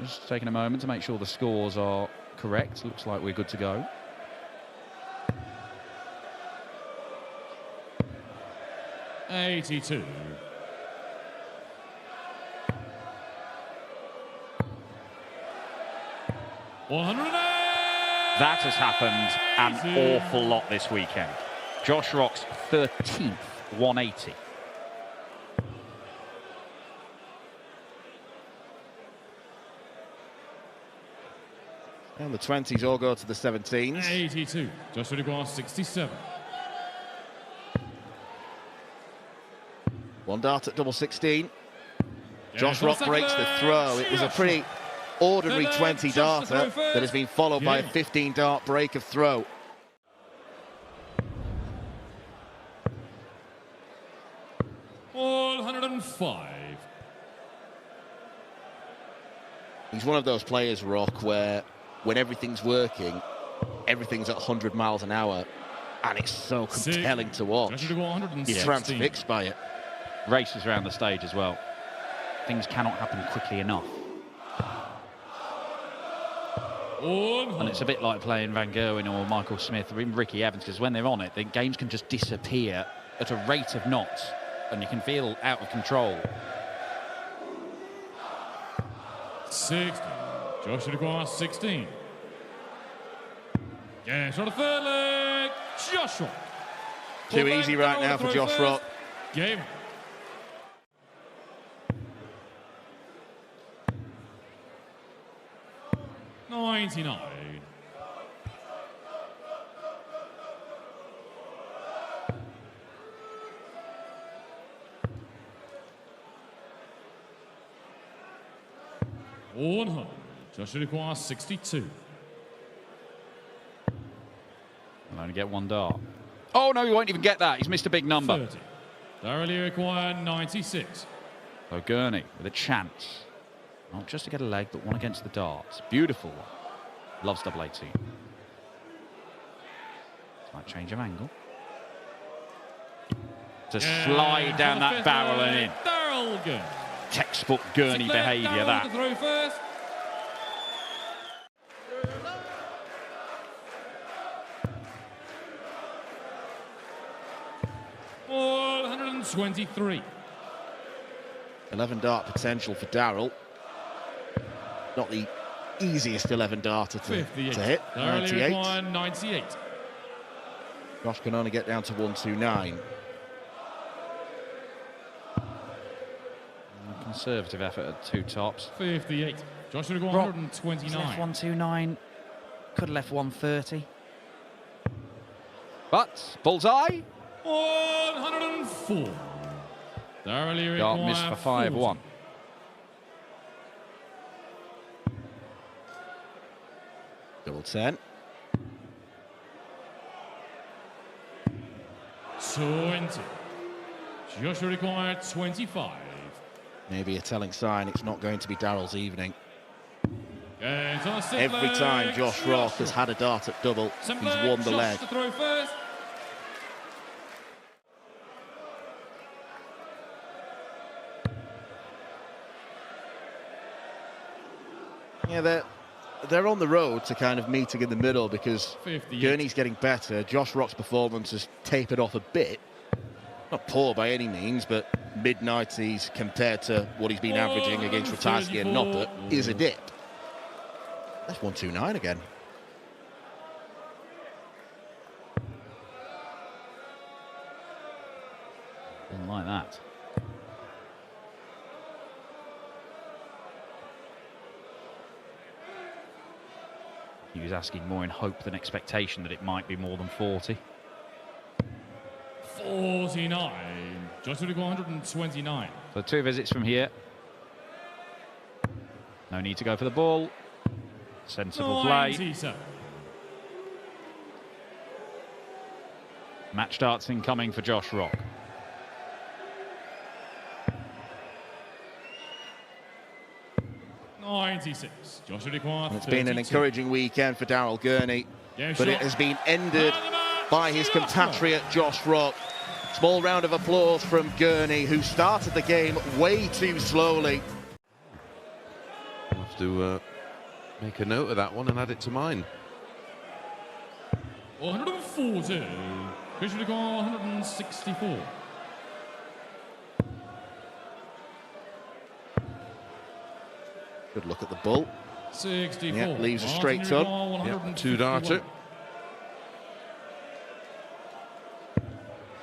Just taking a moment to make sure the scores are correct. Looks like we're good to go. '82. That has happened an awful lot this weekend. Josh Rock's 13th 180. And the 20s all go to the 17s. 82. Josh Rock 67. One dart at double 16. Josh Rock breaks the throw. It was a pretty ordinary 20 darter that has been followed by a 15 dart break of throw. $105. He's one of those players, Rock, where when everything's working, everything's at 100 miles an hour, and it's so compelling to watch. You're transfixed by it. Races around the stage as well. Things cannot happen quickly enough. And it's a bit like playing Van Gerwen or Michael Smith or even Ricky Evans, because when they're on it, the games can just disappear at a rate of knots, and you can feel out of control. 60. Josh Rock 16. Yeah, shot a third leg. Josh Rock. Too easy right now for Josh Rock. Game. $99. $100. Josh Rock 62. I'll only get one dart. Oh no, he won't even get that. He's missed a big number. 30. Thoroughly required 96. So Gurney with a chance. Not just to get a leg, but one against the darts. Beautiful one. Loves double 18. Slight change of angle. To slide down that barrel and in. Gurney. Textbook Gurney behaviour, that. Throw first. $123. 11 dart potential for Darrell. Not the easiest 11 darter to hit. 98. 98. Josh can only get down to 129. Conservative effort at two tops. 58. Josh Rock 129. Left 129. Could have left 130. But bullseye. 104. Thoroughly Dart missed for 5-1. Double 10. 20. Josh required 25. Maybe a telling sign it's not going to be Darrell's evening. Every Every time Josh Rock has had a dart at double, he's won the leg. Yeah, they're on the road to kind of meeting in the middle, because Gurney's getting better. Josh Rock's performance has tapered off a bit. Not poor by any means, but mid-90s compared to what he's been averaging against Ratajski and Noppert is a dip. That's 129 again. Didn't like that. He was asking more in hope than expectation that it might be more than 40. 49. Josh Rock 129. So 2 visits from here. No need to go for the ball. Sensible play. 97. Match darts incoming for Josh Rock. $96. Josh Rock. It's been an encouraging weekend for Darrell Gurney, but it has been ended by his compatriot Josh Rock. Small round of applause from Gurney, who started the game way too slowly. to make a note of that one and add it to mine. 140. Official required 164. Good look at the bull. 64. Yeah, leaves a straight ton. Yep, 2-darter.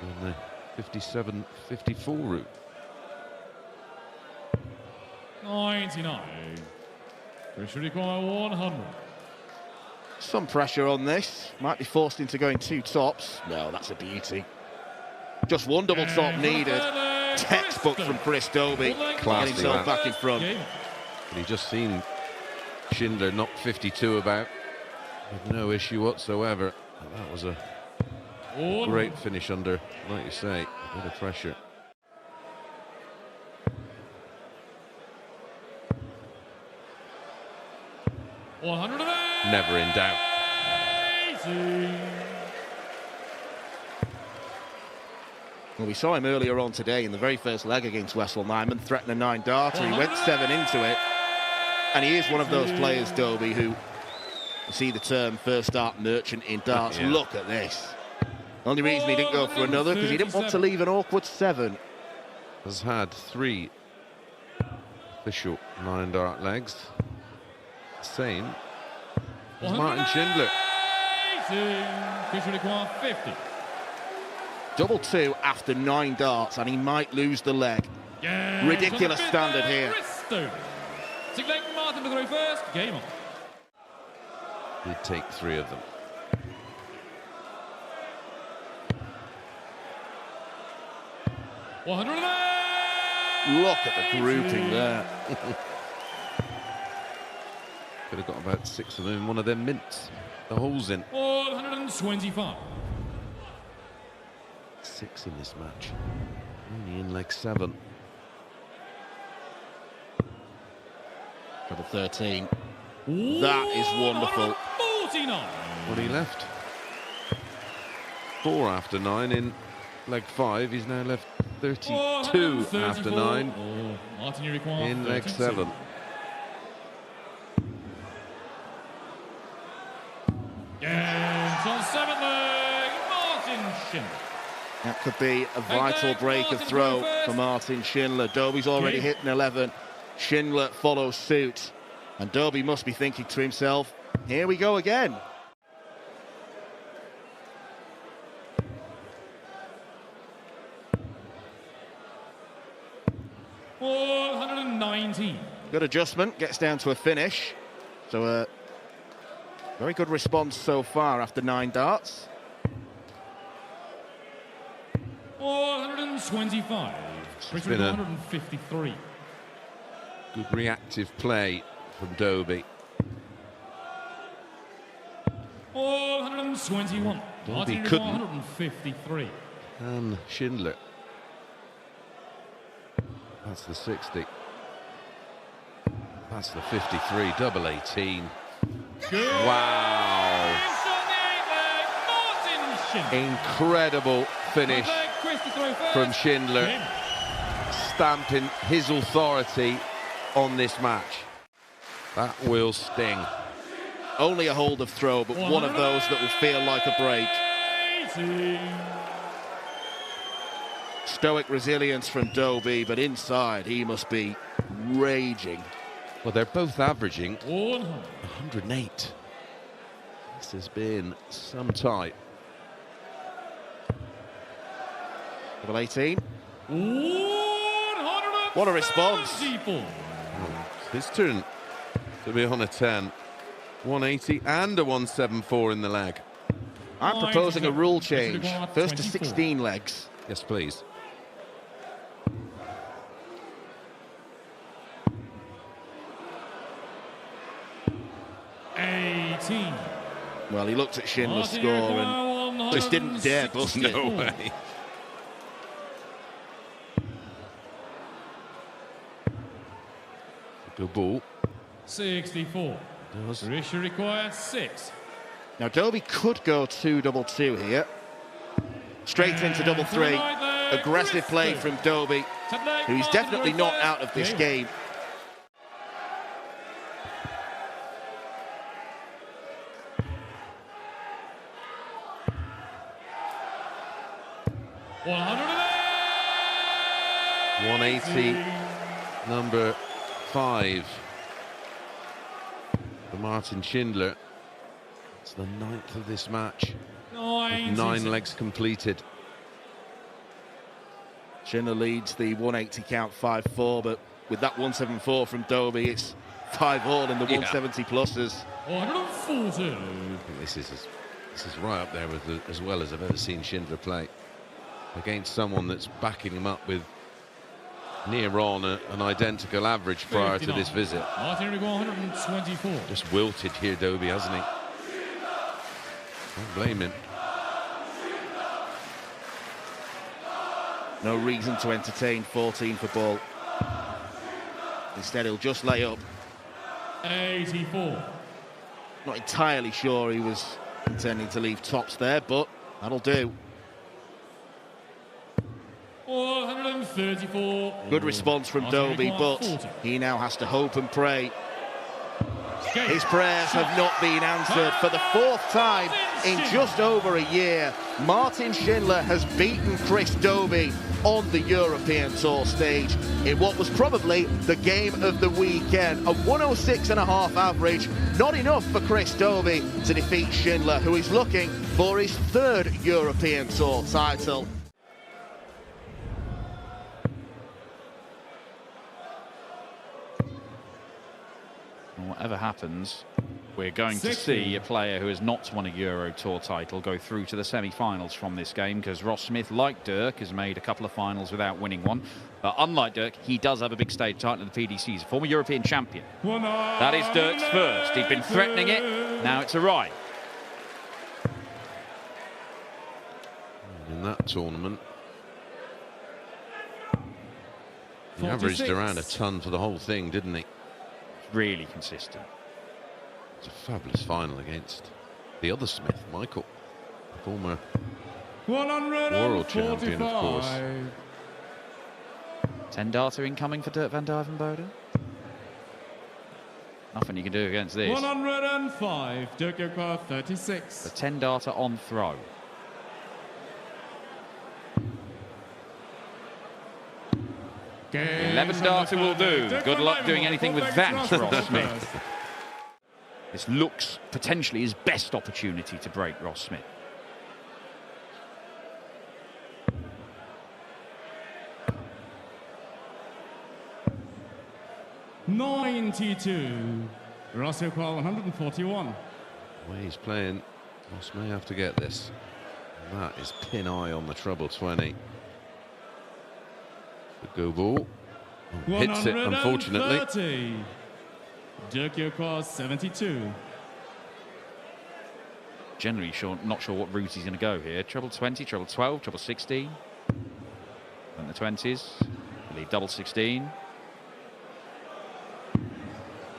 On the 57-54 route. 99. Official required 100. Some pressure on this. Might be forced into going 2 tops. No, that's a beauty. Just 1 double top needed. Textbook from Chris Dobey. Getting himself back in front. But he just seen Schindler knock 52 about with no issue whatsoever. And that was a great finish under, like you say, a bit of pressure. Never in doubt. Well, we saw him earlier on today in the very first leg against Wessel Nyman threaten a 9-darter. He went 7 into it. And he is one of those players, Dobey, who, you see the term first start merchant in darts. Yeah. Look at this. Only reason he didn't go for another because he didn't want to leave an awkward 7. Has had 3 official 9-dart legs. Same as Martin Schindler. Official required 50. Double 2 after 9 darts, and he might lose the leg. Ridiculous standard here. Martin to first. Game on. Did take 3 of them. Look at the grouping there. Could have got about 6 of them in one of them mints. The holes in. 125. 6 in this match. Only in leg 7. Double 13. That is wonderful. 49. What he left? 4 after 9 in leg 5. He's now left 32 after 9 in leg 7. On 7th leg, Martin Schindler. That could be a vital break of throw for Martin Schindler. Dobey's already hit an 11. Schindler follows suit. And Dobey must be thinking to himself, here we go again. Good adjustment, gets down to a finish. So a very good response so far after 9 darts. 125. It's been a 153. good reactive play from Dobey. 121. Dobey couldn't. 153. And Schindler. That's the 60. That's the 53. Double 18. Wow. Incredible finish from Schindler, stamping his authority on this match. That will sting. Only a hold of throw, but one of those that will feel like a break. Stoic resilience from Dobey, but inside he must be raging. Well, they're both averaging 108. This has been some tight. Double 18. What a response. His turn to be on a 10. 180 and a 174 in the leg. I'm proposing a rule change. First to 16 legs. Yes, please. Well, he looked at Schindler's score and just didn't dare bust it. No way. Good ball. 64. Issue required 6. Now Dobey could go 2-double-2 here. Straight into double 3. Aggressive play from Dobey, who's definitely not out of this game. $180, number 5 for Martin Schindler. It's the 9th of this match. 9 legs completed. Schindler leads the 180 count 5-4, but with that 174 from Dobey, it's 5-all in the 170 pluses. 140. This is right up there with as well as I've ever seen Schindler play against someone that's backing him up with near on an identical average prior to this visit. Martin 124. Just wilted here, Dobey, hasn't he? Don't blame him. No reason to entertain 14 for ball. Instead, he'll just lay up. 84. Not entirely sure he was intending to leave tops there, but that'll do. 134. Good response from Dobey, but he now has to hope and pray. His prayers have not been answered. For the 4th time in just over a year, Martin Schindler has beaten Chris Dobey on the European Tour stage in what was probably the game of the weekend. A 106.5 average, not enough for Chris Dobey to defeat Schindler, who is looking for his 3rd European Tour title. Whatever happens, we're going to see a player who has not won a Euro Tour title go through to the semi-finals from this game, because Ross Smith, like Dirk, has made a couple of finals without winning one. But unlike Dirk, he does have a big stage title in the PDC. He's a former European champion. That is Dirk's first. He'd been threatening it. Now it's arrived. In that tournament, he averaged around a ton for the whole thing, didn't he? Really consistent. It's a fabulous final against the other Smith, Michael, former world champion, of course. 10 data incoming for Dirk van Duijvenbode. Nothing you can do against this. 105, Dirk 36. The 10 data on throw. Game 11 data will do. Good luck doing anything with that, Ross Smith. This looks potentially his best opportunity to break Ross Smith. $92. Ross 141. The way he's playing, Ross may have to get this. And that is pin eye on the treble 20. The go ball. Oh, hits it, unfortunately. Dirk 72. Generally not sure what route he's going to go here. Treble 20, treble 12, treble 16. And the 20s. Lead double 16.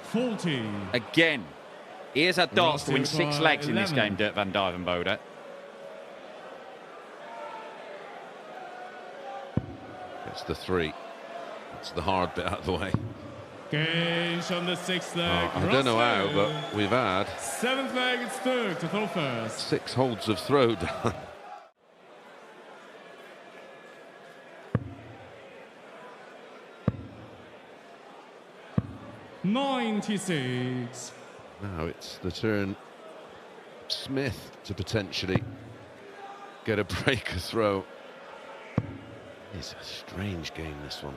40. Again, he has had darts to win 6 legs in this game, Dirk van Duijvenbode. It's the 3. It's the hard bit out of the way. Gage on the 6th leg. I don't know how, but we've had 7th leg, it's Dirk to throw first. 6 holds of throw down. $96. Now it's the turn of Smith to potentially get a breaker throw. It's a strange game, this one.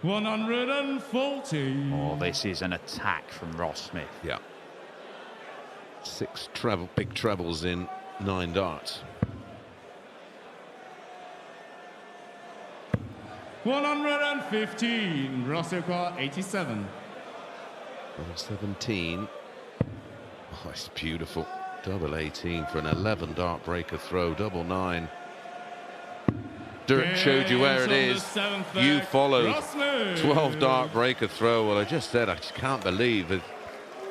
140. Oh, this is an attack from Ross Smith. Yeah. 6 big trebles in 9 darts. 115. Ross 87. 117. Oh, it's beautiful. Double 18 for an 11 dart breaker throw. Double 9. Dirk showed you where it is. You followed 12 dart breaker throw. Well, I just said I just can't believe that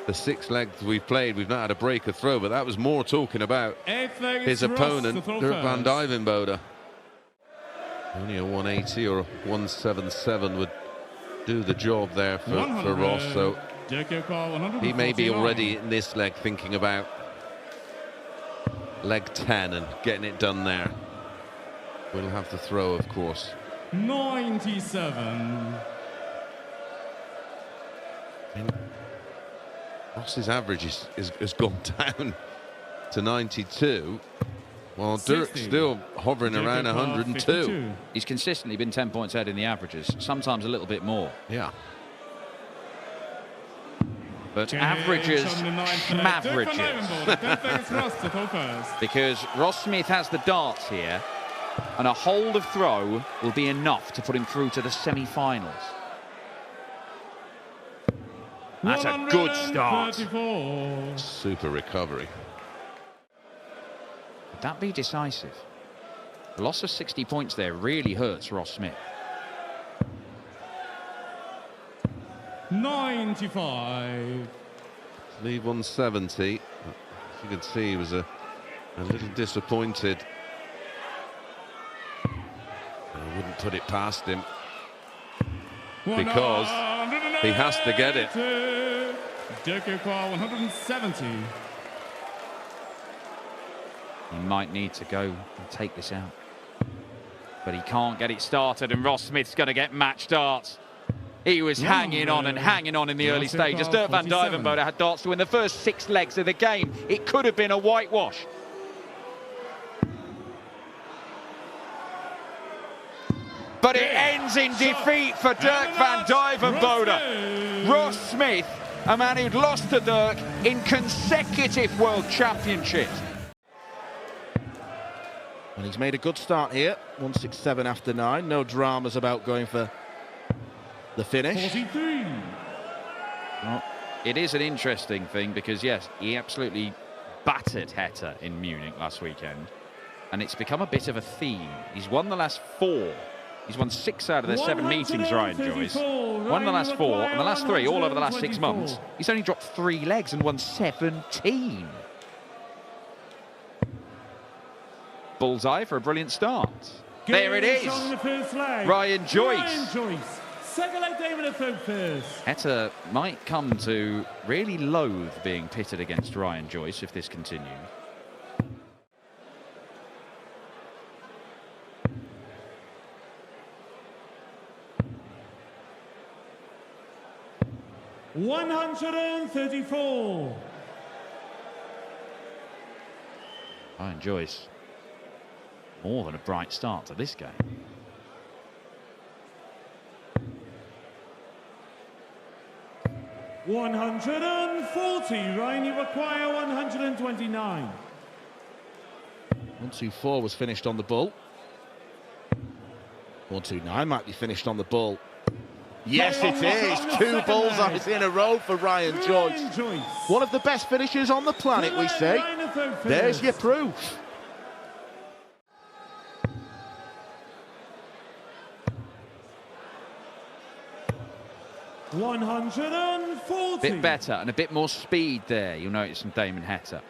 the 6 legs we've played, we've not had a breaker throw, but that was more talking about his opponent, Dirk van Duijvenbode. Only a 180 or a 177 would do the job there for Ross, so He may be already in this leg thinking about leg 10 and getting it done there. We'll have the throw, of course. 97. Ross's average has gone down to 92, while 60. Dirk's still hovering around 102. 52. He's consistently been 10 points ahead in the averages, sometimes a little bit more. Yeah. But averages, schmaverages. Because Ross Smith has the darts here, and a hold of throw will be enough to put him through to the semi-finals. That's a good start. Super recovery. Could that be decisive? The loss of 60 points there really hurts Ross Smith. 95. Lead 170. As you can see, he was a little disappointed. I wouldn't put it past him, because he has to get it. 170. He might need to go and take this out. But he can't get it started, and Ross Smith's going to get match darts. He was hanging on and hanging on in the early stages. Van Duijvenbode had darts to win the first 6 legs of the game. It could have been a whitewash. But it ends in defeat for Dirk Van Duijvenbode. Ross Smith, a man who'd lost to Dirk in consecutive World Championships. And he's made a good start here. 167 after 9. No dramas about going for the finish. 43. Well, it is an interesting thing because, yes, he absolutely battered Heta in Munich last weekend. And it's become a bit of a theme. He's won the last 4. He's won 6 out of the 7 meetings, Ryan Joyce. Won the last 4, and the last 3 all over the last 6 months. He's only dropped 3 legs and won 17. Bullseye for a brilliant start. There it is. Ryan Joyce. Second leg, David, a third first. Heta might come to really loathe being pitted against Ryan Joyce if this continues. $134. Ryan Joyce, more than a bright start to this game. $140. Ryan, you require 129. 124 was finished on the bull. 129 might be finished on the bull. Yes, it is. 2 bullseyes in a row for Ryan Joyce. One of the best finishers on the planet, we say. There's your proof. $140. Bit better and a bit more speed there. You'll notice from Damon Heta.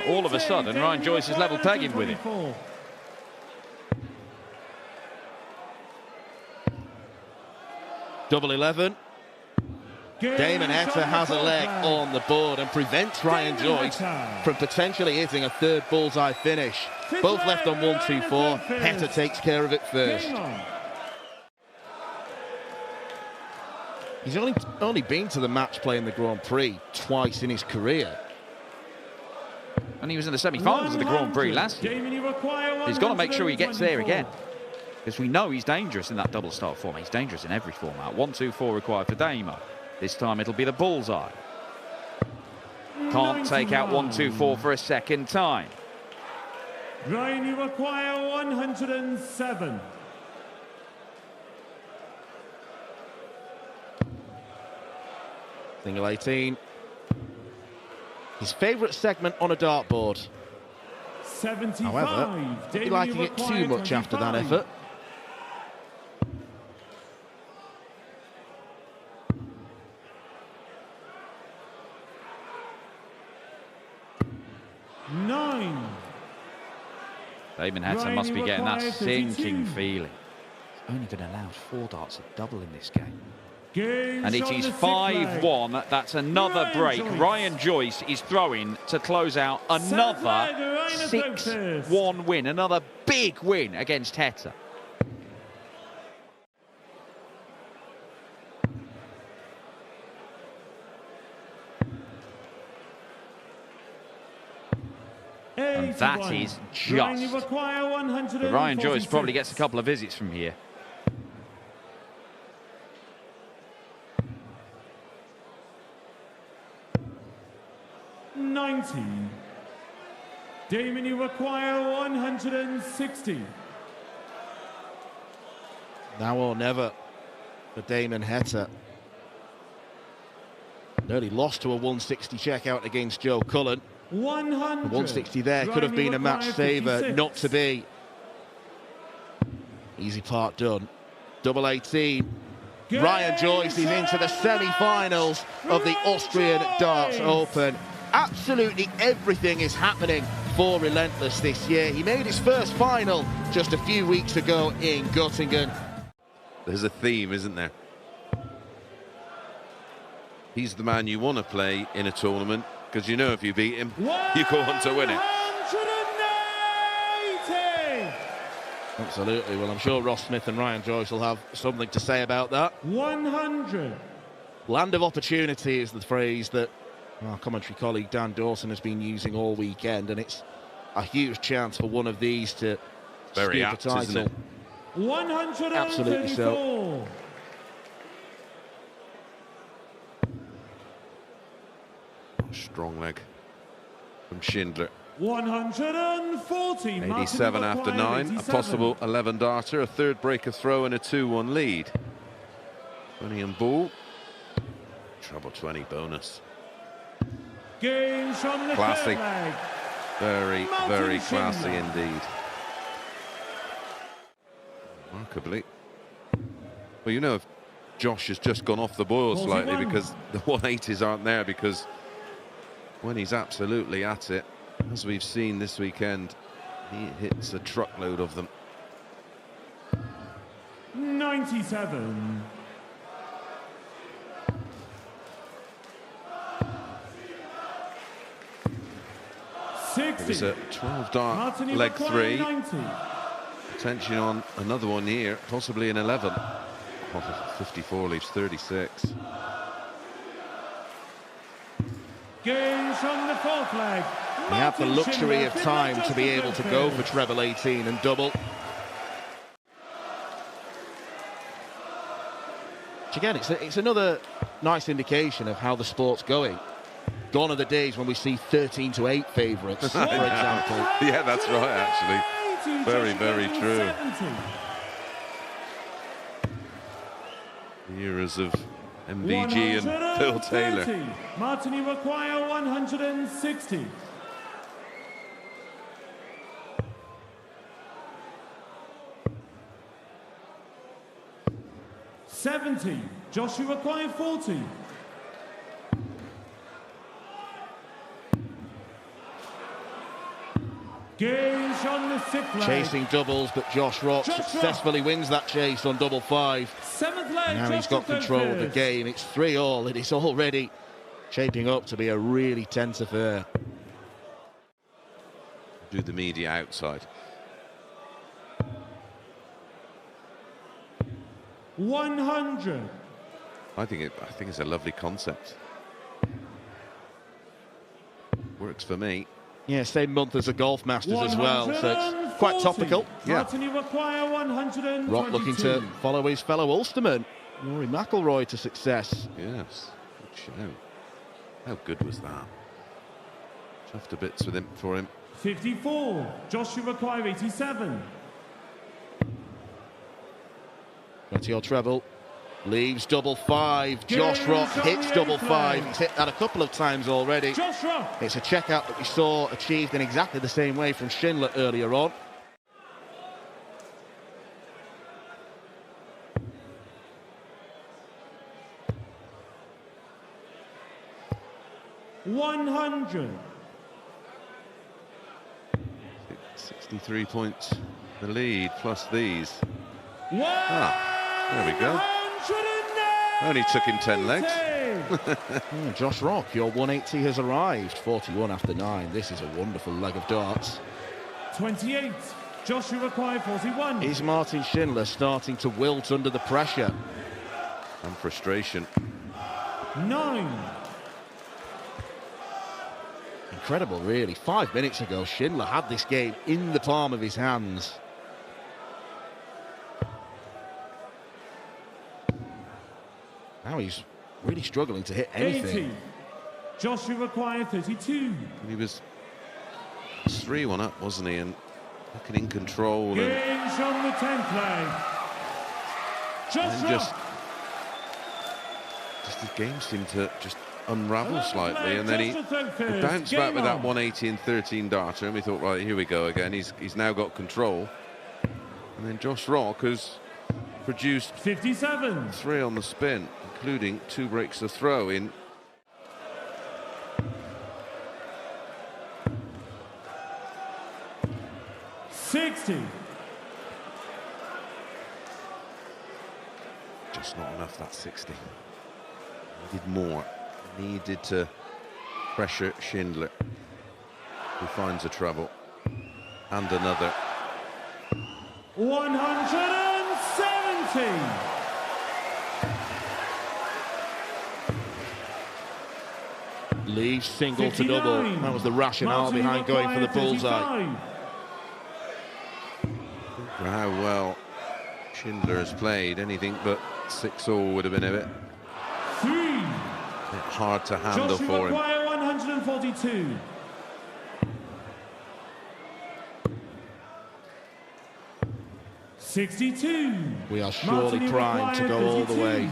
All of a sudden, Ryan Joyce is level pegging with it. Double 11. Damon Heta has a leg on the board and prevents Ryan Joyce from potentially hitting a 3rd bullseye finish. Both left on 124. Heta takes care of it first. He's only been to the match play in the Grand Prix twice in his career. And he was in the semi-finals of the Grand Prix last year. He's got to make sure he gets there again. Because we know he's dangerous in that double start format. He's dangerous in every format. 124 required for Damo. This time it'll be the bullseye. Can't take out 124 for a second time. Ryan, you require 107. Single 18. His favourite segment on a dartboard. 75. However, not be liking it too much after that effort. Damon Heta Ryan, must be you getting that require sinking 52. feeling. He's only been allowed 4 darts at double in this game. Game And it shot is the sixth leg. 5-1. That's another Ryan break. Joyce. Ryan Joyce is throwing to close out Seventh leg, another Ryan is out first. 6-1 win. Another big win against Heta. And that 81. is Ryan, you just. require 146. But Ryan Joyce probably gets a couple of visits from here. $19. Damon, you require 160. Now or never for Damon Heta. Nearly lost to a 160 checkout against Joe Cullen. 100. The 160 there could have Ryan, you been a match require saver, 56. not to be. Easy part done. Double 18. Ryan Joyce is into the semi-finals of the Austrian Darts Open. Absolutely everything is happening for Relentless this year. He made his first final just a few weeks ago in Göttingen. There's a theme, isn't there? He's the man you want to play in a tournament, because you know if you beat him, you go on to win it. 180. Absolutely. Well, I'm sure Ross Smith and Ryan Joyce will have something to say about that. 100. Land of opportunity is the phrase that our commentary colleague Dan Dawson has been using all weekend, and it's a huge chance for one of these to Very scoop a apt, title. isn't it? 134. Absolutely so. Strong leg from Schindler. 140. 87 after 9. A possible 11 darter, a third breaker throw, and a 2-1 lead. 20 and ball. Treble 20 bonus. Game from the Classy. third leg. Very, Martin very classy Schindler. indeed. Remarkably. Well, you know, if Josh has just gone off the boil slightly 41. because the 180s aren't there, because when he's absolutely at it, as we've seen this weekend, he hits a truckload of them. 97. It was a 12 dart Martin, you leg require 3. 90. Attention on another one here, possibly an 11. Oh, 54 leaves 36. Game from the fourth leg. He had the Martin luxury Schindler, of time to be able to go for treble 18 and double. Which again, it's another nice indication of how the sport's going. Gone are the days when we see 13 to 8 favourites, for example. Yeah, that's right, actually. Very, very true. 70. Eras of MVG and Phil Taylor. 130. Martin, you require 160. $70. Josh, you require 40. Gage on the sixth leg. Chasing doubles, but Josh Rock Josh Rock. successfully wins that chase on double 5. Seventh leg. Now Josh he's got to third control of the first. game. It's 3-all, and it's already shaping up to be a really tense affair. Do the media outside. 100. I think it's a lovely concept. Works for me. Yeah, same month as the Golf Masters as well, so it's quite 140. topical. Yeah. Martin, you require 122. Rock looking to follow his fellow Ulsterman, Rory McIlroy, to success. Yes. Good show. How good was that? Chuffed to bits with him for him. 54. Josh, you require 87. 20 or treble. Leaves double 5. Josh Games Rock on hits the double eighth 5. leg. He's hit that a couple of times already. Josh Rock. It's a checkout that we saw achieved in exactly the same way from Schindler earlier on. 63 points the lead, plus these. There There we go. Only took him 10 legs. Josh Rock, your 180 has arrived. 41 after 9. This is a wonderful leg of darts. 28. Joshua required 41. Is Martin Schindler starting to wilt under the pressure? And frustration. 9. Incredible, really. 5 minutes ago, Schindler had this game in the palm of his hands. Now he's really struggling to hit anything. 80. Joshua required 32. He was 3-1 up, wasn't he? And looking in control. And Games on the 10th leg. Joshua. just his game seemed to just unravel slightly, and then he bounced back with that 180 and 13 darter, and we thought, right, here we go again. He's now got control. And then Josh Rock has produced 57. 3 on the spin, including 2 breaks of throw in. Just not enough, that 60. Needed more. Needed to pressure Schindler, who finds a treble. And another. 170. Leaves single 59. to double. That was the rationale Martin behind going for the bullseye. 35. For how well Schindler has played, anything but 6-all would have been a bit 3. hard to handle Joshua for him. require 142. We are surely primed to go all the way.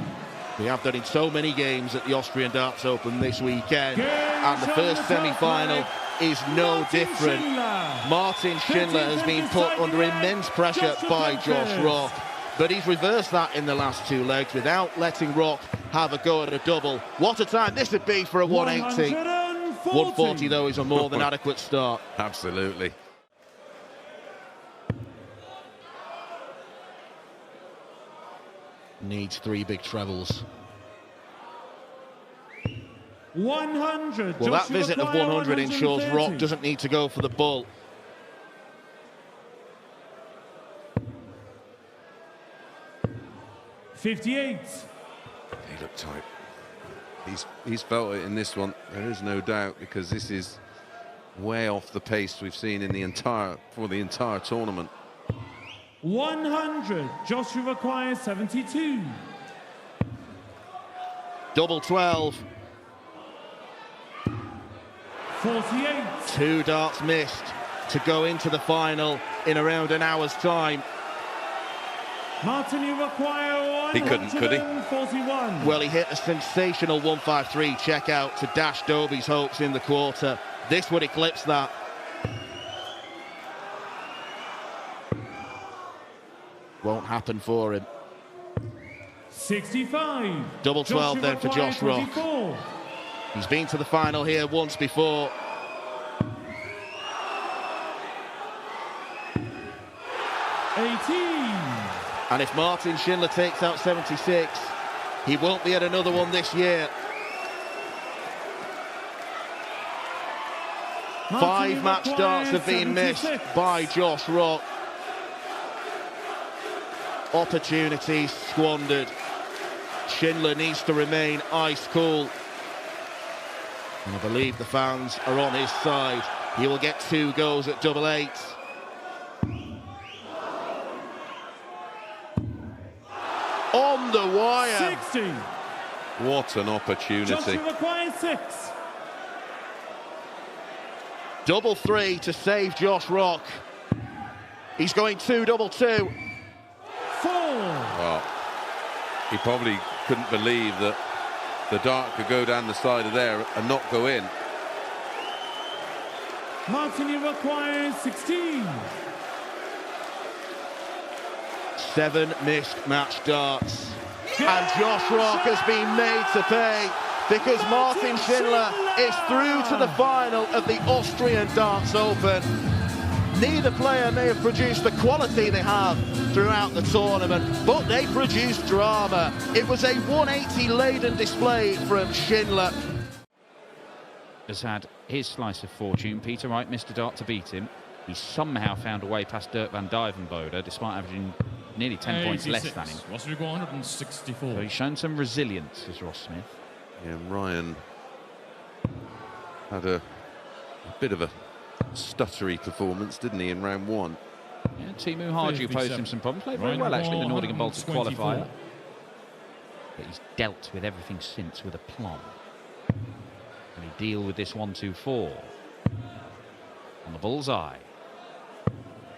We have done in so many games at the Austrian Darts Open this weekend, and the first semi-final is no different. Martin Schindler has been put under immense pressure by Josh Rock, but he's reversed that in the last 2 legs without letting Rock have a go at a double. What a time this would be for a 180. 140 though is a more than adequate start. Absolutely. Needs 3 big trebles. 100. Well, that visit of 100 ensures Rock doesn't need to go for the bull. $58. He looked tight. He's felt it in this one. There is no doubt, because this is way off the pace we've seen in the entire tournament. 100. Joshua requires 72. Double 12. 48. 2 darts missed to go into the final in around an hour's time. Martin, you require 141. He couldn't, could he? Well, he hit a sensational 153 checkout to dash Dobey's hopes in the quarter. This would eclipse that. Won't happen for him. 65. Double 12 then for Josh Rock. 24. He's been to the final here once before. 18. And if Martin Schindler takes out 76, he won't be at another one this year. 5 match darts have been missed by Josh Rock. Opportunities squandered. Schindler needs to remain ice cool. And I believe the fans are on his side. He will get 2 goes at double 8. On the wire. 60. What an opportunity. Joshua requires 6. Double 3 to save Josh Rock. He's going 2 double 2. 4. Well, he probably couldn't believe that the dart could go down the side of there and not go in. Martin, you require 16. 7 missed match darts. And Josh Rock has been made to pay, because Martin Schindler is through to the final of the Austrian Darts Open. Neither player may have produced the quality they have throughout the tournament, but they produced drama. It was a 180-laden display from Schindler. Has had his slice of fortune. Peter Wright missed a dart to beat him. He somehow found a way past Dirk van Duijvenbode, despite averaging nearly 10 points less than him. 164. So he's shown some resilience, as Ross Smith. Yeah, Ryan had a bit of a stuttery performance, didn't he, in round one? Yeah, Teemu Harju posed him some problems. Played very well, actually, the Nordic and Baltic qualifier. But he's dealt with everything since with aplomb. Can he deal with this 1-2-4? On the bullseye.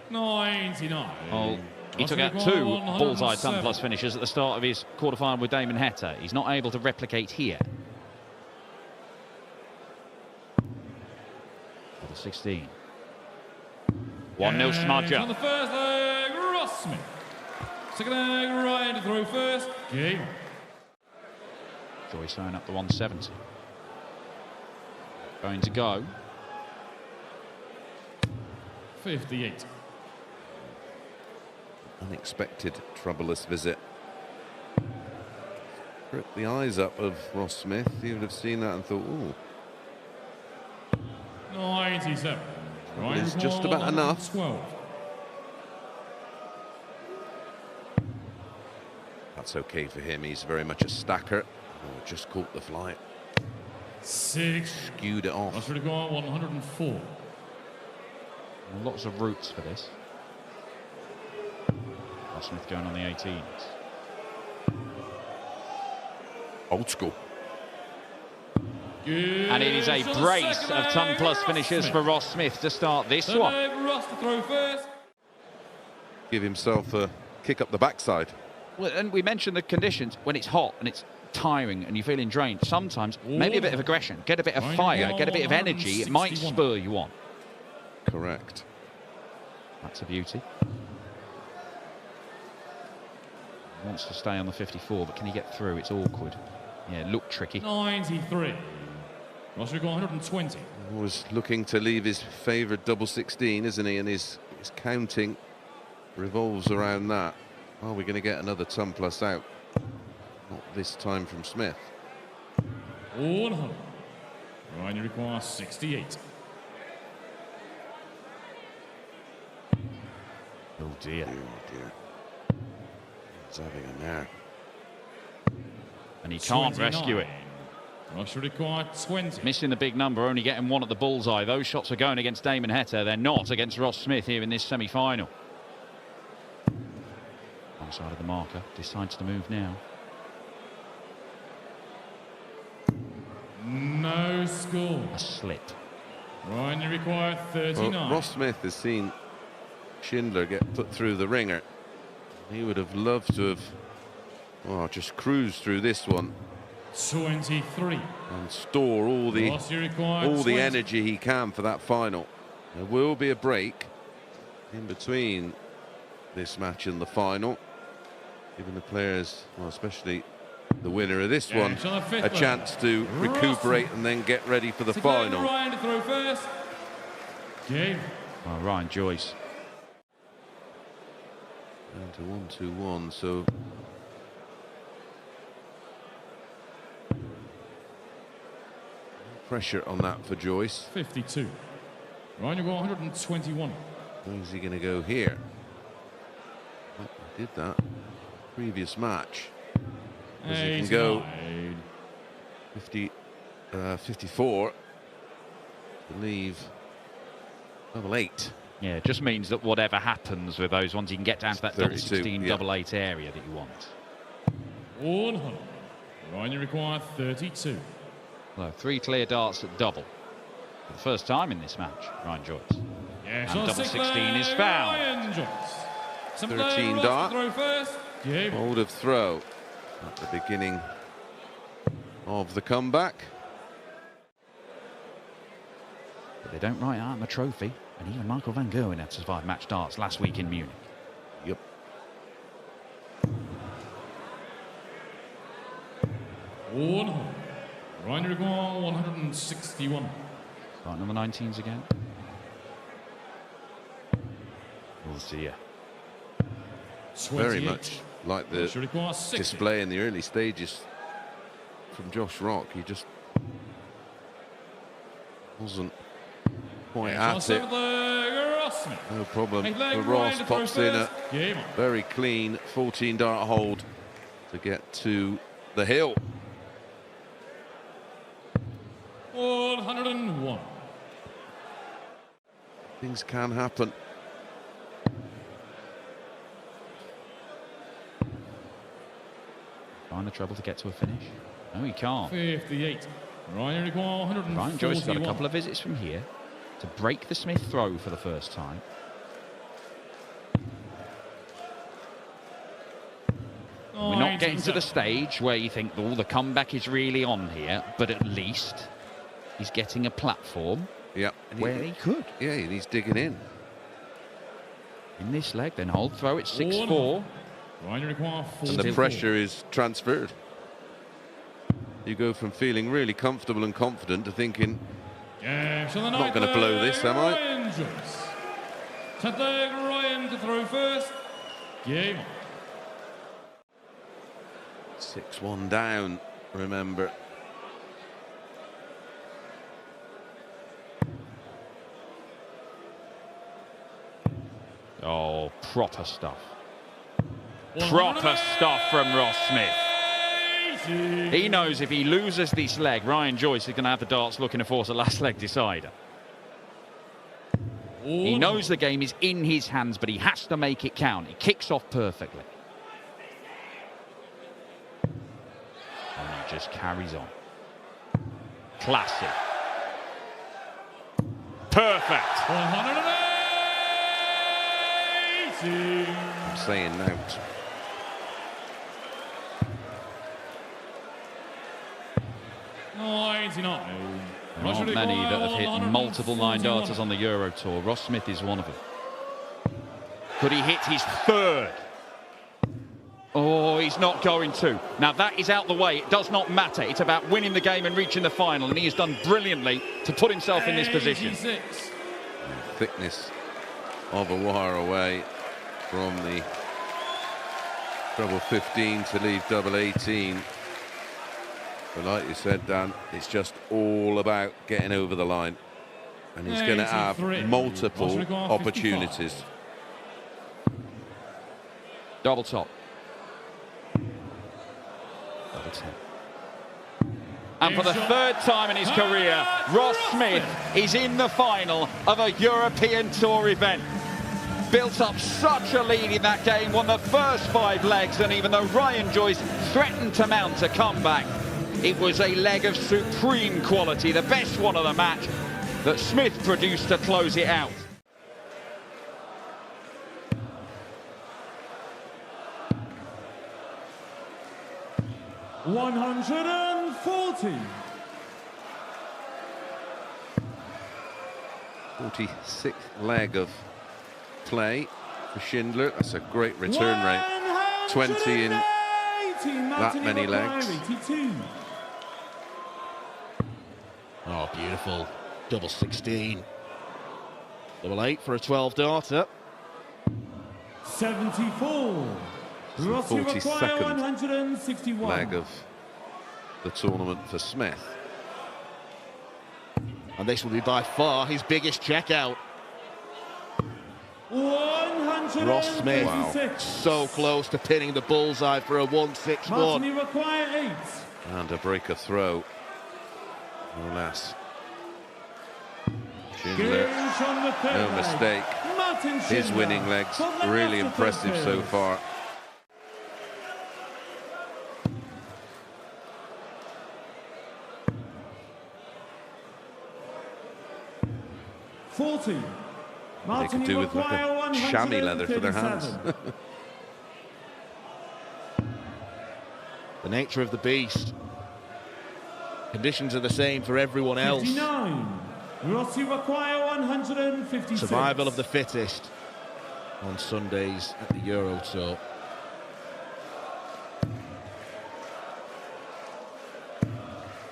99. Oh, he took out 2 bullseye 10+ finishes at the start of his quarterfinal with Damon Heta. He's not able to replicate here. For the 16. 1-0 Smudger. On the first leg, Ross Smith. Second leg, Ryan to throw first. Game. Joyce throwing up the 170. Going to go. 58. Unexpected troublous visit. Ripped the eyes up of Ross Smith. He would have seen that and thought, ooh. 97. It's just about enough. 12. That's okay for him. He's very much a stacker. Oh, just caught the flight. 6. Skewed it off. That's really gone 104. Lots of routes for this. Ross Smith going on the 18s. Old school. And it is a brace of 10+ finishes for Ross Smith to start this one. Ross to throw first. Give himself a kick up the backside. Well, and we mentioned the conditions. When it's hot and it's tiring and you're feeling drained, sometimes maybe a bit of aggression, get a bit of fire, get a bit of energy, it might spur you on. Correct. That's a beauty. Wants to stay on the 54, but can he get through? It's awkward. Yeah, look tricky. 93. Ross will go 120. Was looking to leave his favourite double 16, isn't he? And his counting revolves around that. Are we going to get another 10+ out? Not this time from Smith. 100. Ryan requires 68. Oh dear. Oh dear. He's having a nap. And he can't 29. rescue it. Ross will require 20. Missing the big number, only getting 1 at the bullseye. Those shots are going against Damon Heta. They're not against Ross Smith here in this semi-final. Wrong side of the marker. Decides to move now. No score. A slip. Ryan, you require 39. Well, Ross Smith has seen Schindler get put through the ringer. He would have loved to have just cruised through this one 23. and store all the Ross, you require 20. energy he can for that final. There will be a break in between this match and the final, giving the players, well, especially the winner of this one, a chance to recuperate and then get ready for the final. Ryan to throw first. Game. Well, Ryan Joyce. Down to 1-2-1, so pressure on that for Joyce. 52. Ryan, you go 121. Where's he going to go here? Well, he did that previous match. Because he can go 54 to leave double 8. Yeah, it just means that whatever happens with those ones, you can get down to that double 16, yeah. double 8 area that you want. 100. Ryan, you require 32. Well, 3 clear darts at double. For the first time in this match, Ryan Joyce. Yes, And double 16 is found. Ryan Joyce. 13 dart. Throw first. Game. Hold of throw at the beginning of the comeback. But they don't write out in the trophy. And even Michael van Gerwen had to survive match darts last week in Munich. Yep. Ryan Regon, 161. Starting on the 19s again. dear. Very much like the display in the early stages from Josh Rock. He just wasn't quite at it. No problem. But Ross pops in a very clean 14-dart hold to get to the hill. 101. Things can happen. Find the trouble to get to a finish. No, he can't. 58. Ryan Joyce got a couple of visits from here to break the Smith throw for the first time. We're not getting to the stage where you think, oh, the comeback is really on here, but at least he's getting a platform where he could. Yeah, and he's digging in. In this leg, then hold throw at 6-4. And the pressure is transferred. You go from feeling really comfortable and confident to thinking, I'm not going to blow this, am I? Ryan to throw first. Game. 6-1 down, remember. Oh, proper stuff. Proper stuff from Ross Smith. He knows if he loses this leg, Ryan Joyce is going to have the darts looking to force a last leg decider. He knows the game is in his hands, but he has to make it count. He kicks off perfectly. And he just carries on. Classic. Perfect. 180. I'm saying out. Not many that have hit multiple 9-darters on the Euro Tour. Ross Smith is one of them. Could he hit his third? Oh, he's not going to. Now that is out the way. It does not matter. It's about winning the game and reaching the final, and he has done brilliantly to put himself in this position. The thickness of a wire away from the treble 15 to leave double 18. But like you said, Dan, it's just all about getting over the line. And he's going to have multiple opportunities. Double top. Double 10. And for the third time in his career, Ross Smith is in the final of a European Tour event. Built up such a lead in that game, won the first 5 legs, and even though Ryan Joyce threatened to mount a comeback, it was a leg of supreme quality, the best one of the match that Smith produced to close it out. $140. 46th leg of play for Schindler. That's a great return rate. 20 in that many legs. Oh, beautiful. Double 16. Double 8 for a 12-darter. 74. 42nd leg of the tournament for Smith. And this will be by far his biggest checkout. Ross Smith, wow, so close to pinning the bullseye for a 161. And a breaker throw. No less. Schindler, no mistake. His winning legs, really impressive so far. They could do with like a chamois leather for their hands. The nature of the beast. Conditions are the same for everyone else. 59. Rossi require 156. Survival of the fittest on Sundays at the Euro Tour.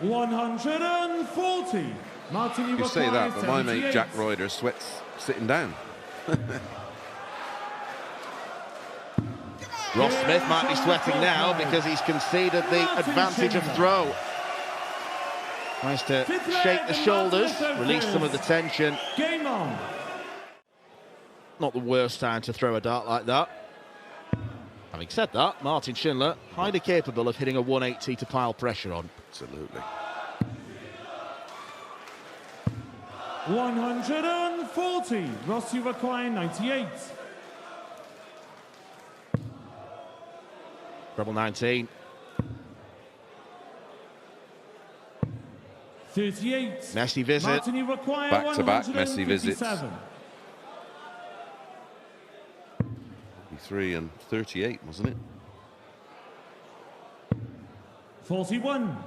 $140. You say that, but my mate Jack Ryder sweats sitting down. Ross Smith might be sweating now because he's conceded the advantage of throw. Tries to shake the shoulders, release some of the tension. Game on. Not the worst time to throw a dart like that. Having said that, Martin Schindler, highly capable of hitting a 180 to pile pressure on. Absolutely. 140. Rossi require 98. Treble 19. 38. Messy visit. Martin, you require Back-to-back messy visits. 157. 3 and 38, wasn't it? 41.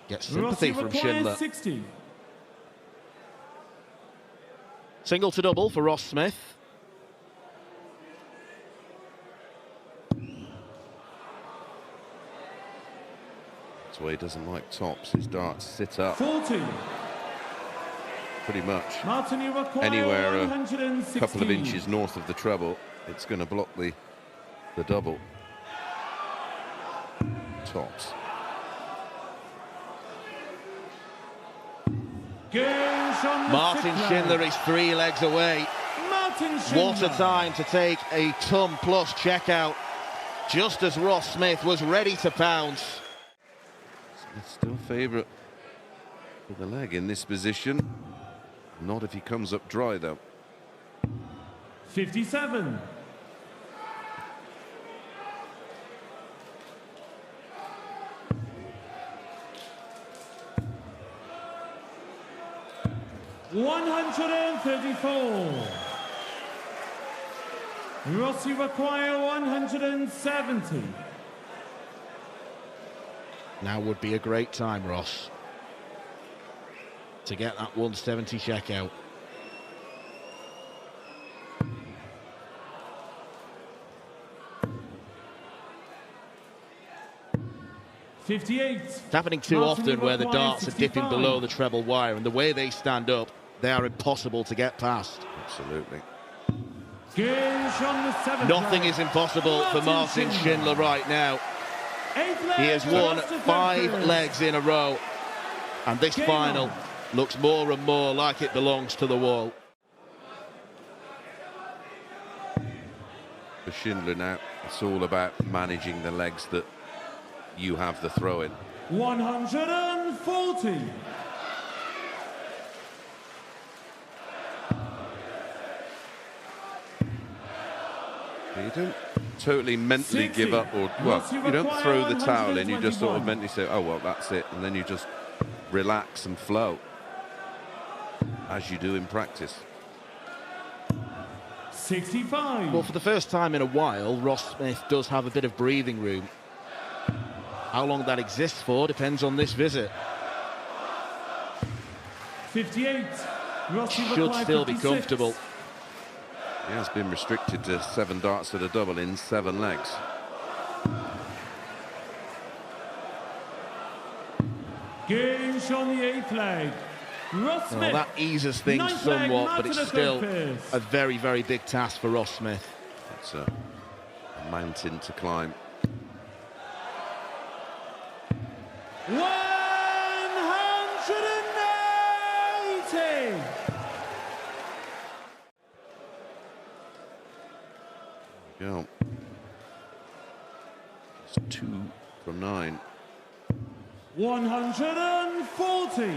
Gets sympathy from Schindler. 60. Single to double for Ross Smith. That's why he doesn't like tops. His darts sit up 40. pretty much. Martin, you require Anywhere a 160. couple of inches north of the treble, it's going to block the double. Tops. Martin Schindler is 3 legs away. Martin Schindler. What a time to take a ton plus checkout, just as Ross Smith was ready to pounce. Smith's still favourite for the leg in this position. Not if he comes up dry, though. 57. $134. Rossi require 170. Now would be a great time, Ross, to get that 170 checkout. It's happening too often where the darts are dipping below the treble wire, and the way they stand up, they are impossible to get past. Absolutely. Nothing is impossible for Martin Schindler right now. He has won 5 legs in a row, and this final looks more and more like it belongs to the wall. For Schindler now, it's all about managing the legs that you have the throw in. 140. You don't totally mentally 60. give up, or well, you don't throw the towel in, you just sort of mentally say, oh well, that's it, and then you just relax and flow as you do in practice. 65. Well, for the first time in a while, Ross Smith does have a bit of breathing room. How long that exists for depends on this visit. 58. Rossi Should still be 56. comfortable. He has been restricted to 7 darts at a double in 7 legs. Gage on the 8th leg. Ross Smith. Well, that eases things 9th leg, somewhat, but it's Martin still Dobey. a very, very big task for Ross Smith. It's a mountain to climb. 180. Go. It's 2 from 9. 140.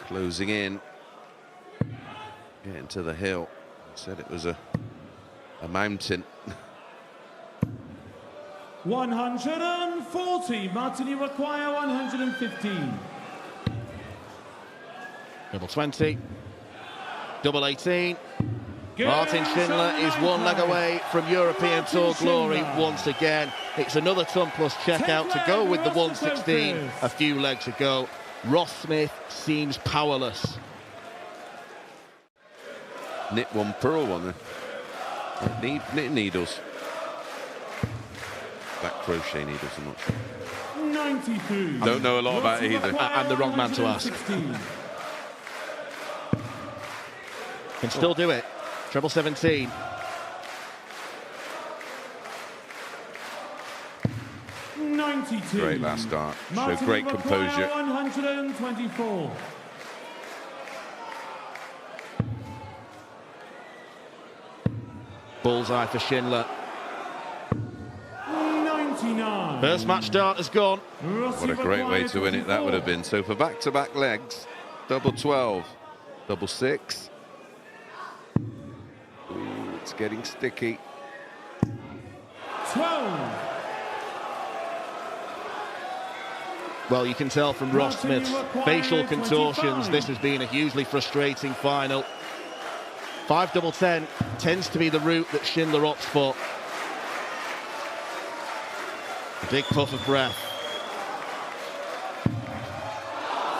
Closing in. Getting to the hill. I said it was a mountain. 140. Martin, you require 115. Double 20. Double 18. Martin Schindler is 1 leg away from European Tour glory once again. It's another ton plus checkout to go with the 116. A few legs ago. Ross Smith seems powerless. Knit one, purl one. Knitting needles. Back crochet needles, I'm not sure. 93. Don't know a lot about it either. I'm the wrong man to ask. 116. Can still do it. Treble 17. 92. Great last start. Martin Showed great McGuire, composure. 124. Bullseye for Schindler. 99. First match start has gone. What a great way to win it that would have been. So for back-to-back legs, double 12, double 6. Ooh, it's getting sticky. 12. Well, you can tell from Ross Smith's facial contortions, this has been a hugely frustrating final. 5 double 10 tends to be the route that Schindler opts for. A big puff of breath.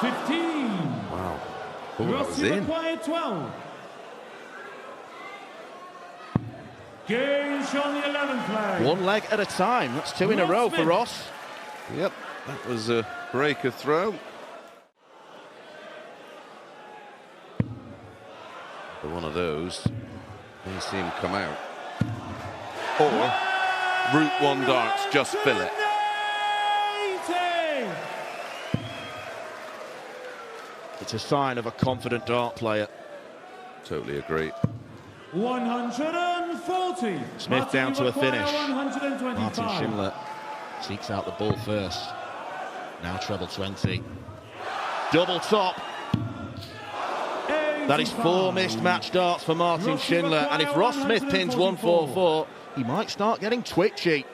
15. Wow. Oh, that was in. 12. Gage on the 11th leg. One leg at a time. That's 2 in a row for Ross. Yep, that was a breaker throw. But one of those, you see him come out. Or Route 1 darts, just fill it. 80. It's a sign of a confident dart player. Totally agree. 140. Smith down to a finish. 125. Martin Schindler seeks out the ball first. Now treble 20. Double top. That is 4 missed match darts for Martin Schindler. And if Ross Smith pins 144, he might start getting twitchy.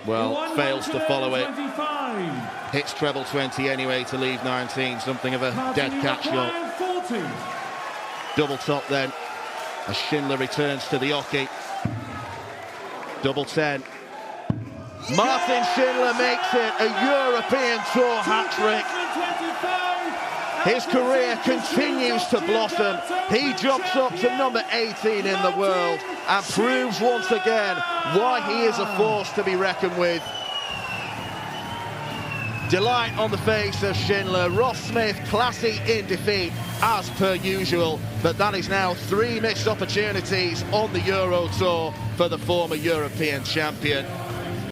Well, fails to follow it. Hits treble 20 anyway to leave 19. Something of a dead cat shot. Double top then, as Schindler returns to the hockey. Double 10. Martin Schindler makes it a European Tour hat-trick. His career continues to blossom. He jumps up to number 18 in the world and proves once again why he is a force to be reckoned with. Delight on the face of Schindler. Ross Smith, classy in defeat, as per usual. But that is now 3 missed opportunities on the Euro Tour for the former European champion.